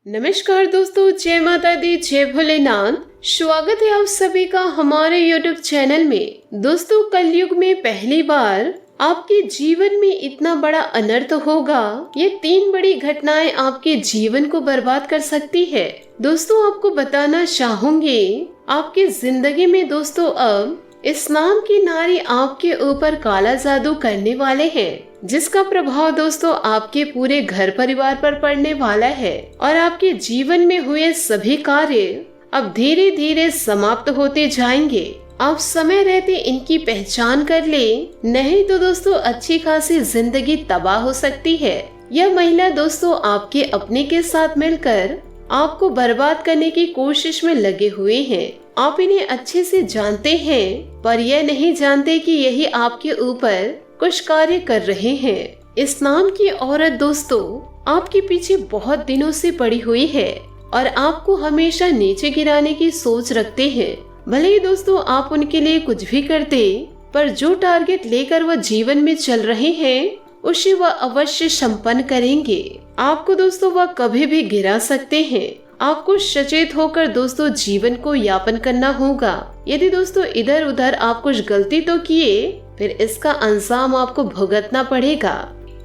नमस्कार दोस्तों, जय माता दी, जय भोलेनाथ। स्वागत है आप सभी का हमारे YouTube चैनल में। दोस्तों, कलयुग में पहली बार आपके जीवन में इतना बड़ा अनर्थ होगा। ये 3 बड़ी घटनाएं आपके जीवन को बर्बाद कर सकती है। दोस्तों, आपको बताना चाहूंगी, आपकी जिंदगी में दोस्तों अब इस नाम की नारी आपके ऊपर काला जादू करने वाले हैं, जिसका प्रभाव दोस्तों आपके पूरे घर परिवार पर पड़ने वाला है और आपके जीवन में हुए सभी कार्य अब धीरे धीरे समाप्त होते जाएंगे। आप समय रहते इनकी पहचान कर ले, नहीं तो दोस्तों अच्छी खासी जिंदगी तबाह हो सकती है। यह महिला दोस्तों आपके अपने के साथ मिलकर आपको बर्बाद करने की कोशिश में लगे हुए हैं। आप इन्हें अच्छे से जानते हैं, पर यह नहीं जानते कि यही आपके ऊपर कुछ कार्य कर रहे हैं। इस नाम की औरत दोस्तों आपके पीछे बहुत दिनों से पड़ी हुई है और आपको हमेशा नीचे गिराने की सोच रखते हैं। भले ही दोस्तों आप उनके लिए कुछ भी करते, पर जो टारगेट लेकर वह जीवन में चल रहे हैं उसे वह अवश्य संपन्न करेंगे। आपको दोस्तों वह कभी भी गिरा सकते हैं। आपको सचेत होकर दोस्तों जीवन को यापन करना होगा। यदि दोस्तों इधर उधर आप कुछ गलती तो किए, फिर इसका अंजाम आपको भुगतना पड़ेगा,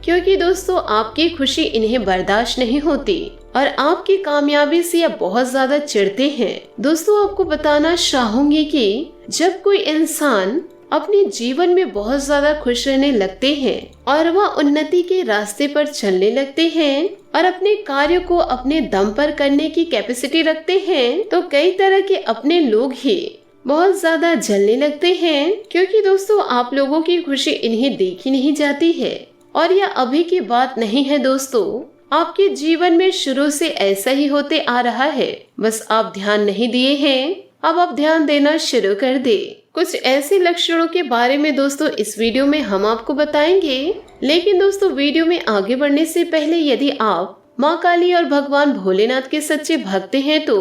क्योंकि दोस्तों आपकी खुशी इन्हें बर्दाश्त नहीं होती और आपकी कामयाबी से यह बहुत ज्यादा चिढ़ते हैं। दोस्तों, आपको बताना चाहूंगी कि जब कोई इंसान अपने जीवन में बहुत ज्यादा खुश रहने लगते हैं और वह उन्नति के रास्ते पर चलने लगते हैं और अपने कार्य को अपने दम पर करने की कैपेसिटी रखते हैं, तो कई तरह के अपने लोग ही बहुत ज्यादा जलने लगते हैं, क्योंकि दोस्तों आप लोगों की खुशी इन्हें देखी नहीं जाती है। और यह अभी की बात नहीं है दोस्तों, आपके जीवन में शुरू से ऐसा ही होते आ रहा है। बस आप ध्यान नहीं दिए हैं, अब आप ध्यान देना शुरू कर दे। कुछ ऐसे लक्षणों के बारे में दोस्तों इस वीडियो में हम आपको बताएंगे, लेकिन दोस्तों वीडियो में आगे बढ़ने से पहले यदि आप माँ काली और भगवान भोलेनाथ के सच्चे भक्त हैं तो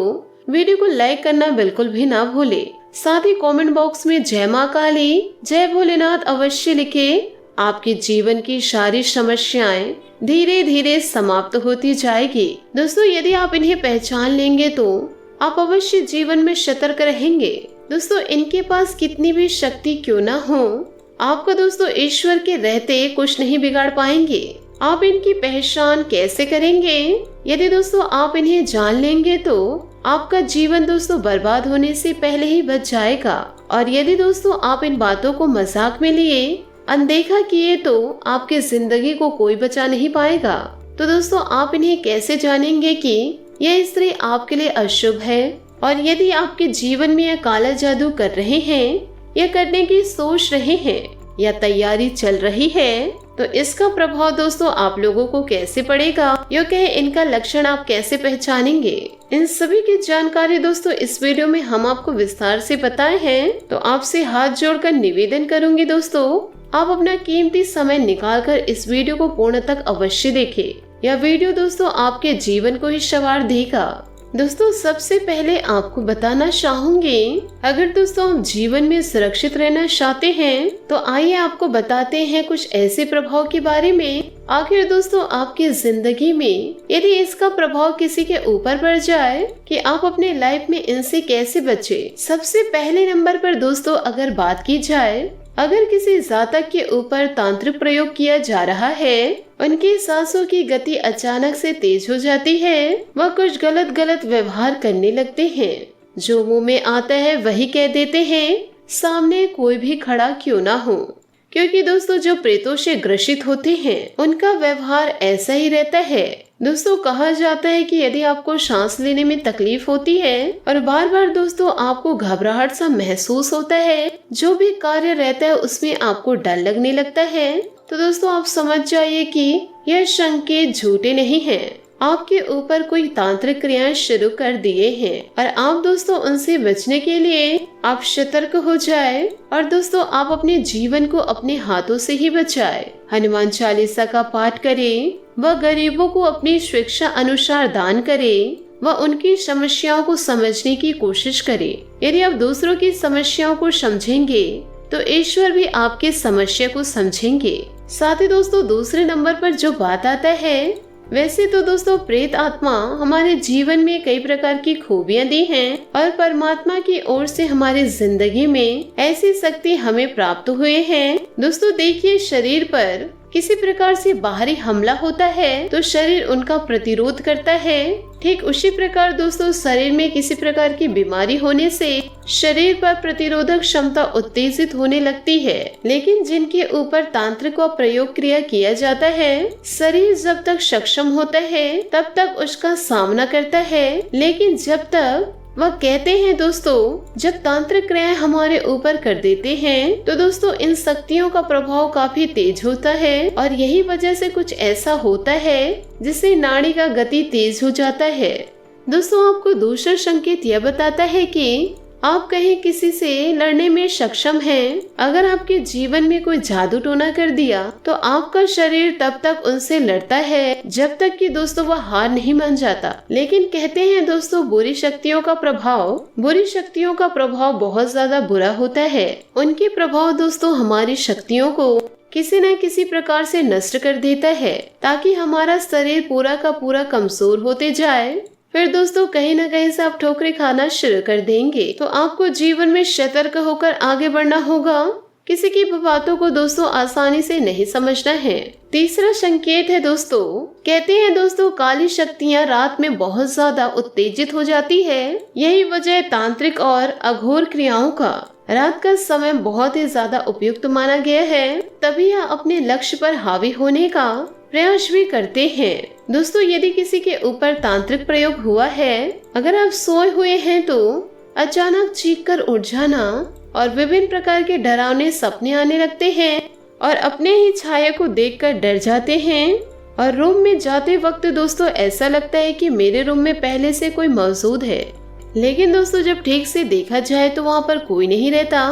वीडियो को लाइक करना बिल्कुल भी ना भूले। साथ ही कमेंट बॉक्स में जय माँ काली, जय भोलेनाथ अवश्य लिखे। आपके जीवन की सारी समस्याएं धीरे धीरे समाप्त होती जाएगी। दोस्तों, यदि आप इन्हें पहचान लेंगे तो आप अवश्य जीवन में सतर्क रहेंगे। दोस्तों, इनके पास कितनी भी शक्ति क्यों ना हो, आपको दोस्तों ईश्वर के रहते कुछ नहीं बिगाड़ पाएंगे। आप इनकी पहचान कैसे करेंगे? यदि दोस्तों आप इन्हें जान लेंगे तो आपका जीवन दोस्तों बर्बाद होने से पहले ही बच जाएगा। और यदि दोस्तों आप इन बातों को मजाक में लिए, अनदेखा किए, तो आपकी जिंदगी को कोई बचा नहीं पाएगा। तो दोस्तों आप इन्हें कैसे जानेंगे कि यह स्त्री आपके लिए अशुभ है? और यदि आपके जीवन में यह काला जादू कर रहे हैं, या करने की सोच रहे हैं, या तैयारी चल रही है, तो इसका प्रभाव दोस्तों आप लोगों को कैसे पड़ेगा, यो कहे इनका लक्षण आप कैसे पहचानेंगे? इन सभी की जानकारी दोस्तों इस वीडियो में हम आपको विस्तार से बताए हैं। तो आपसे हाथ जोड़कर निवेदन करूंगी दोस्तों, आप अपना कीमती समय निकालकर इस वीडियो को पूर्ण तक अवश्य देखें। यह वीडियो दोस्तों आपके जीवन को ही संवार देगा। दोस्तों, सबसे पहले आपको बताना चाहूंगी, अगर दोस्तों आप जीवन में सुरक्षित रहना चाहते हैं तो आइए आपको बताते हैं कुछ ऐसे प्रभाव के बारे में। आखिर दोस्तों आपकी जिंदगी में यदि इसका प्रभाव किसी के ऊपर पड़ जाए कि आप अपने लाइफ में इनसे कैसे बचे। सबसे पहले नंबर पर दोस्तों अगर बात की जाए, अगर किसी जातक के ऊपर तांत्रिक प्रयोग किया जा रहा है, उनकी सांसों की गति अचानक से तेज हो जाती है, वह कुछ गलत व्यवहार करने लगते हैं, जो मुंह में आता है वही कह देते हैं, सामने कोई भी खड़ा क्यों ना हो। क्योंकि दोस्तों जो प्रेतों से ग्रसित होते हैं उनका व्यवहार ऐसा ही रहता है। दोस्तों कहा जाता है कि यदि आपको सांस लेने में तकलीफ होती है और बार बार दोस्तों आपको घबराहट सा महसूस होता है, जो भी कार्य रहता है उसमें आपको डर लगने लगता है, तो दोस्तों आप समझ जाइए कि यह संकेत झूठे नहीं हैं। आपके ऊपर कोई तांत्रिक क्रियाएं शुरू कर दिए हैं और आप दोस्तों उनसे बचने के लिए आप सतर्क हो जाए और दोस्तों आप अपने जीवन को अपने हाथों से ही बचाए। हनुमान चालीसा का पाठ करें, वह गरीबों को अपनी शिक्षा अनुसार दान करे, वह उनकी समस्याओं को समझने की कोशिश करे। यदि आप दूसरों की समस्याओं को समझेंगे तो ईश्वर भी आपके समस्या को समझेंगे। साथ ही दोस्तों दूसरे नंबर पर जो बात आता है वैसे तो दोस्तों प्रेत आत्मा हमारे जीवन में कई प्रकार की खूबियां दी हैं और परमात्मा की ओर से हमारी जिंदगी में ऐसी शक्ति हमें प्राप्त हुए हैं। दोस्तों देखिए, शरीर पर किसी प्रकार से बाहरी हमला होता है तो शरीर उनका प्रतिरोध करता है। ठीक उसी प्रकार दोस्तों शरीर में किसी प्रकार की बीमारी होने से शरीर पर प्रतिरोधक क्षमता उत्तेजित होने लगती है। लेकिन जिनके ऊपर तांत्रिक व प्रयोग क्रिया किया जाता है, शरीर जब तक सक्षम होता है तब तक उसका सामना करता है। लेकिन जब तक वह कहते हैं दोस्तों, जब तांत्रिक क्रियाएं हमारे ऊपर कर देते हैं तो दोस्तों इन शक्तियों का प्रभाव काफी तेज होता है और यही वजह से कुछ ऐसा होता है जिससे नाड़ी का गति तेज हो जाता है। दोस्तों आपको दूसरा संकेत यह बताता है कि आप कहीं किसी से लड़ने में सक्षम हैं। अगर आपके जीवन में कोई जादू टोना कर दिया तो आपका शरीर तब तक उनसे लड़ता है जब तक कि दोस्तों वह हार नहीं मान जाता। लेकिन कहते हैं दोस्तों बुरी शक्तियों का प्रभाव बहुत ज्यादा बुरा होता है। उनके प्रभाव दोस्तों हमारी शक्तियों को किसी न किसी प्रकार से नष्ट कर देता है ताकि हमारा शरीर पूरा का पूरा कमजोर होते जाए। फिर दोस्तों कहीं न कहीं से आप ठोकरें खाना शुरू कर देंगे। तो आपको जीवन में सतर्क होकर आगे बढ़ना होगा। किसी की बातों को दोस्तों आसानी से नहीं समझना है। तीसरा संकेत है दोस्तों, कहते हैं दोस्तों काली शक्तियां रात में बहुत ज्यादा उत्तेजित हो जाती है। यही वजह तांत्रिक और अघोर क्रियाओं का रात का समय बहुत ही ज्यादा उपयुक्त माना गया है। तभी यह अपने लक्ष्य पर हावी होने का प्रयास भी करते हैं। दोस्तों यदि किसी के ऊपर तांत्रिक प्रयोग हुआ है, अगर आप सोए हुए हैं तो अचानक चीख कर उठ जाना और विभिन्न प्रकार के डरावने सपने आने लगते हैं और अपने ही छाया को देखकर डर जाते हैं और रूम में जाते वक्त दोस्तों ऐसा लगता है कि मेरे रूम में पहले से कोई मौजूद है। लेकिन दोस्तों जब ठीक से देखा जाए तो वहाँ पर कोई नहीं रहता।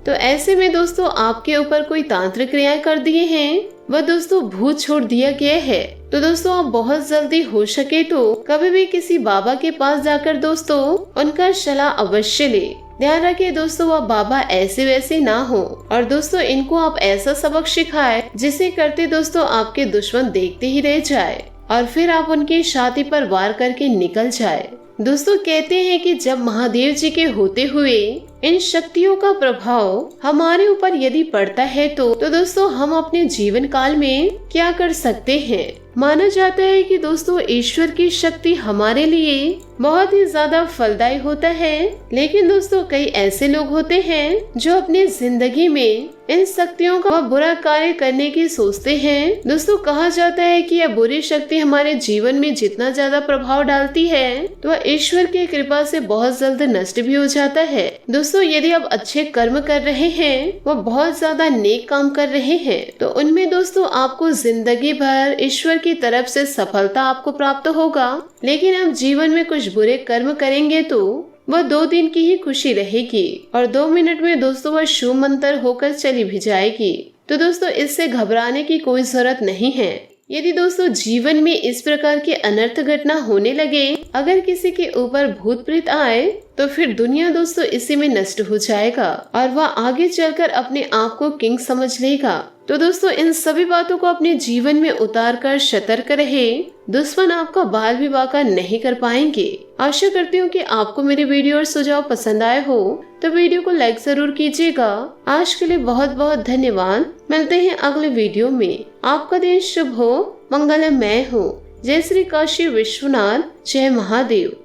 तो ऐसे में दोस्तों आपके ऊपर कोई तांत्रिक क्रियाएं कर दिए हैं, वह दोस्तों भूत छोड़ दिया गया है। तो दोस्तों आप बहुत जल्दी हो सके तो कभी भी किसी बाबा के पास जाकर दोस्तों उनका सलाह अवश्य ले। ध्यान रखिए दोस्तों वह बाबा ऐसे वैसे ना हो और दोस्तों इनको आप ऐसा सबक सिखाए जिसे करते दोस्तों आपके दुश्मन देखते ही रह जाए और फिर आप उनकी छाती पर वार करके निकल जाए। दोस्तों कहते हैं कि जब महादेव जी के होते हुए इन शक्तियों का प्रभाव हमारे ऊपर यदि पड़ता है तो दोस्तों हम अपने जीवन काल में क्या कर सकते हैं। माना जाता है कि दोस्तों ईश्वर की शक्ति हमारे लिए बहुत ही ज्यादा फलदायी होता है। लेकिन दोस्तों कई ऐसे लोग होते हैं जो अपनी जिंदगी में इन शक्तियों का बुरा कार्य करने की सोचते हैं। दोस्तों कहा जाता है कि यह बुरी शक्ति हमारे जीवन में जितना ज्यादा प्रभाव डालती है तो वह ईश्वर की कृपा से बहुत जल्द नष्ट भी हो जाता है। दोस्तों यदि आप अच्छे कर्म कर रहे हैं, वह बहुत ज्यादा नेक काम कर रहे हैं, तो उनमें दोस्तों आपको जिंदगी भर ईश्वर की तरफ से सफलता आपको प्राप्त होगा। लेकिन आप जीवन में कुछ बुरे कर्म करेंगे तो वह 2 दिन की ही खुशी रहेगी और 2 मिनट में दोस्तों वह शुभ मंत्र होकर चली भी जाएगी। तो दोस्तों इससे घबराने की कोई जरूरत नहीं है। यदि दोस्तों जीवन में इस प्रकार के अनर्थ घटना होने लगे, अगर किसी के ऊपर भूत प्रेत आए तो फिर दुनिया दोस्तों इसी में नष्ट हो जाएगा और वह आगे चलकर अपने आप को किंग समझ लेगा। तो दोस्तों इन सभी बातों को अपने जीवन में उतार कर सतर्क रहे। दुश्मन आपका बाल भी बाका नहीं कर पाएंगे। आशा करती हूँ कि आपको मेरे वीडियो और सुझाव पसंद आए हो, तो वीडियो को लाइक जरूर कीजिएगा। आज के लिए बहुत बहुत धन्यवाद। मिलते हैं अगले वीडियो में। आपका दिन शुभ हो, मंगलमय हो। जय श्री काशी विश्वनाथ, जय महादेव।